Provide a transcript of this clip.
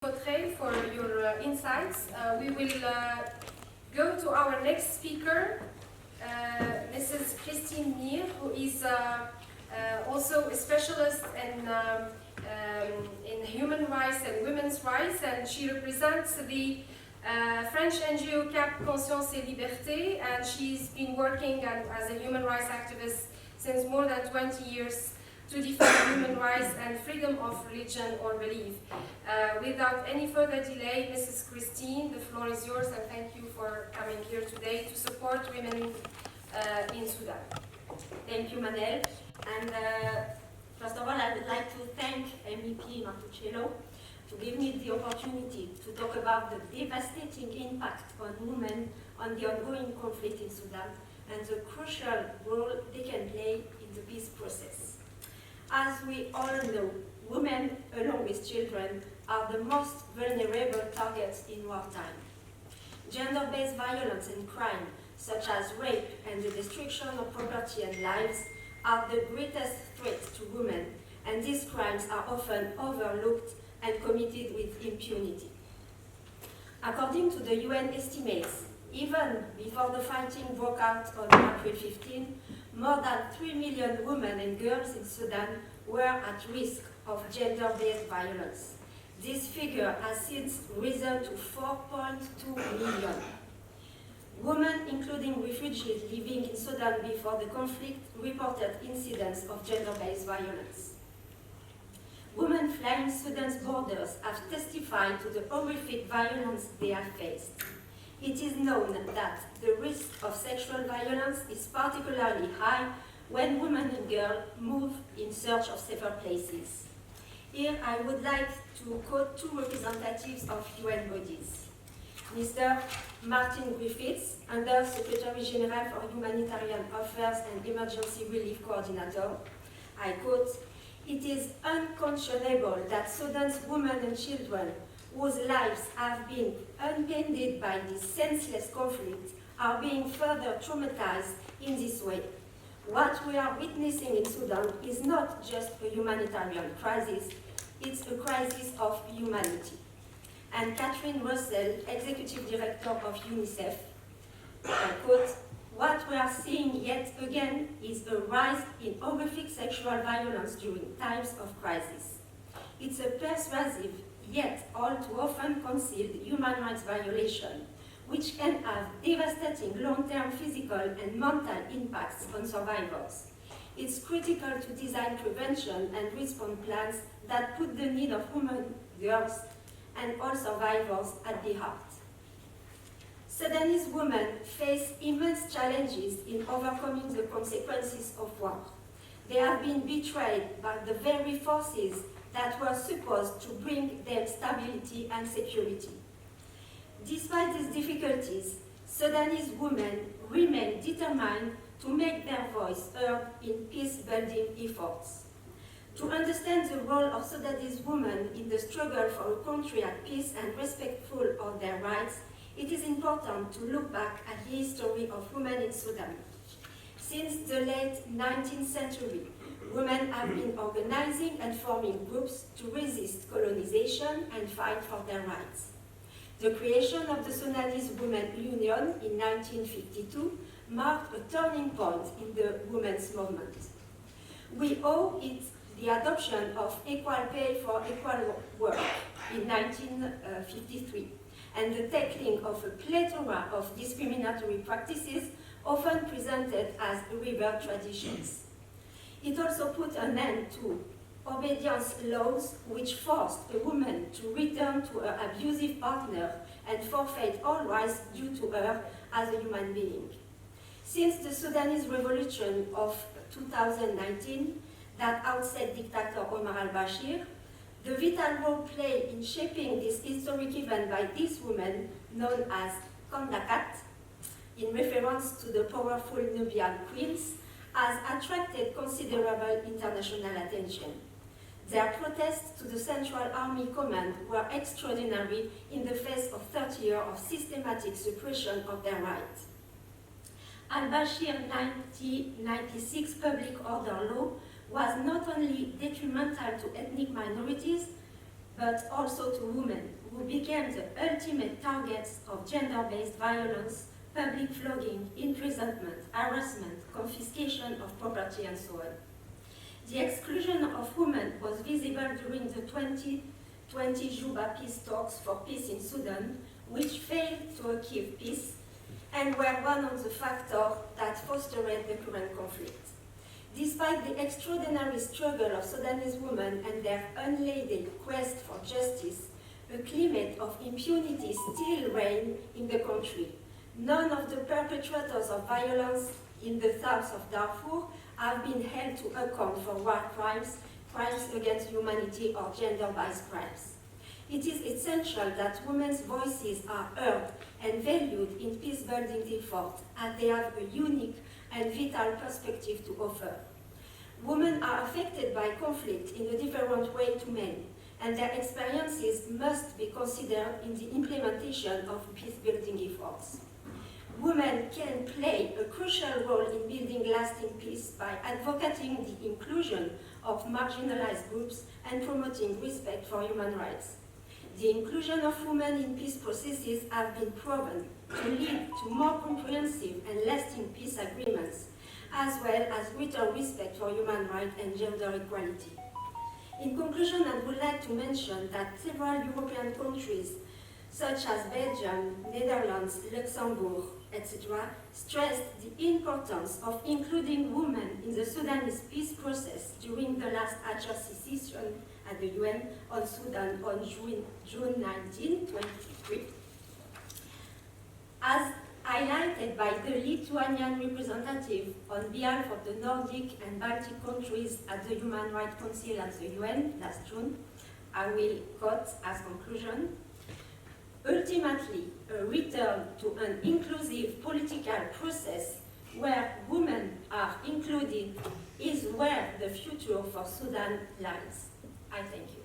For your insights. We will go to our next speaker, Mrs. Christine Mirre, who is also a specialist in human rights and women's rights, and she represents the French NGO CAP Conscience et Liberté, and she's been working as a human rights activist since more than 20 years to defend human rights and freedom of religion or belief. Without any further delay, Mrs. Christine, the floor is yours, and thank you for coming here today to support women in Sudan. Thank you, Manel. And first of all, I would like to thank MEP Martussciello to give me the opportunity to talk about the devastating impact on women on the ongoing conflict in Sudan and the crucial role they can play in the peace process. As we all know, women, along with children, are the most vulnerable targets in wartime. Gender-based violence and crime, such as rape and the destruction of property and lives, are the greatest threats to women, and these crimes are often overlooked and committed with impunity. According to the UN estimates, even before the fighting broke out on April 15, more than 3 million women and girls in Sudan were at risk of gender-based violence. This figure has since risen to 4.2 million. Women, including refugees living in Sudan before the conflict, reported incidents of gender-based violence. Women flying Sudan's borders have testified to the horrific violence they have faced. It is known that the risk of sexual violence is particularly high when women and girls move in search of safer places. Here I would like to quote two representatives of UN bodies. Mr. Martin Griffiths, Under Secretary General for Humanitarian Affairs and Emergency Relief Coordinator, I quote, "It is unconscionable that Sudan's women and children whose lives have been upended by this senseless conflict are being further traumatized in this way. What we are witnessing in Sudan is not just a humanitarian crisis, it's a crisis of humanity." And Catherine Russell, Executive Director of UNICEF, I quote, "What we are seeing yet again is a rise in horrific sexual violence during times of crisis. It's a pervasive, yet all too often concealed human rights violation, which can have devastating long-term physical and mental impacts on survivors. It's critical to design prevention and response plans that put the need of women, girls, and all survivors at the heart." Sudanese women face immense challenges in overcoming the consequences of war. They have been betrayed by the very forces that were supposed to bring them stability and security. Despite these difficulties, Sudanese women remain determined to make their voice heard in peace-building efforts. To understand the role of Sudanese women in the struggle for a country at peace and respectful of their rights, it is important to look back at the history of women in Sudan. Since the late 19th century, women have been organizing and forming groups to resist colonization and fight for their rights. The creation of the Sudanese Women's Union in 1952 marked a turning point in the women's movement. We owe it the adoption of equal pay for equal work in 1953 and the tackling of a plethora of discriminatory practices often presented as rebel traditions. It also put an end to obedience laws which forced a woman to return to her abusive partner and forfeit all rights due to her as a human being. Since the Sudanese Revolution of 2019 that ousted dictator Omar al-Bashir, the vital role played in shaping this historic event by these women, known as Kandakat, in reference to the powerful Nubian queens, has attracted considerable international attention. Their protests to the Central Army Command were extraordinary in the face of 30 years of systematic suppression of their rights. Al-Bashir's 1996 public order law was not only detrimental to ethnic minorities, but also to women, who became the ultimate targets of gender-based violence, public flogging, imprisonment, harassment, confiscation of property, and so on. The exclusion of women was visible during the 2020 Juba peace talks for peace in Sudan, which failed to achieve peace and were one of the factors that fostered the current conflict. Despite the extraordinary struggle of Sudanese women and their unlimited quest for justice, a climate of impunity still reigns in the country. None of the perpetrators of violence in the south of Darfur have been held to account for war crimes, crimes against humanity, or gender-based crimes. It is essential that women's voices are heard and valued in peace-building efforts, as they have a unique and vital perspective to offer. Women are affected by conflict in a different way to men, and their experiences must be considered in the implementation of peace-building efforts. Women can play a crucial role in building lasting peace by advocating the inclusion of marginalized groups and promoting respect for human rights. The inclusion of women in peace processes has been proven to lead to more comprehensive and lasting peace agreements, as well as greater respect for human rights and gender equality. In conclusion, I would like to mention that several European countries, such as Belgium, Netherlands, Luxembourg, etc., stressed the importance of including women in the Sudanese peace process during the last HRC session at the UN on Sudan on June 19, 2023. As highlighted by the Lithuanian representative on behalf of the Nordic and Baltic countries at the Human Rights Council at the UN last June, I will quote as conclusion: ultimately, a return to an inclusive political process where women are included is where the future for Sudan lies. I thank you.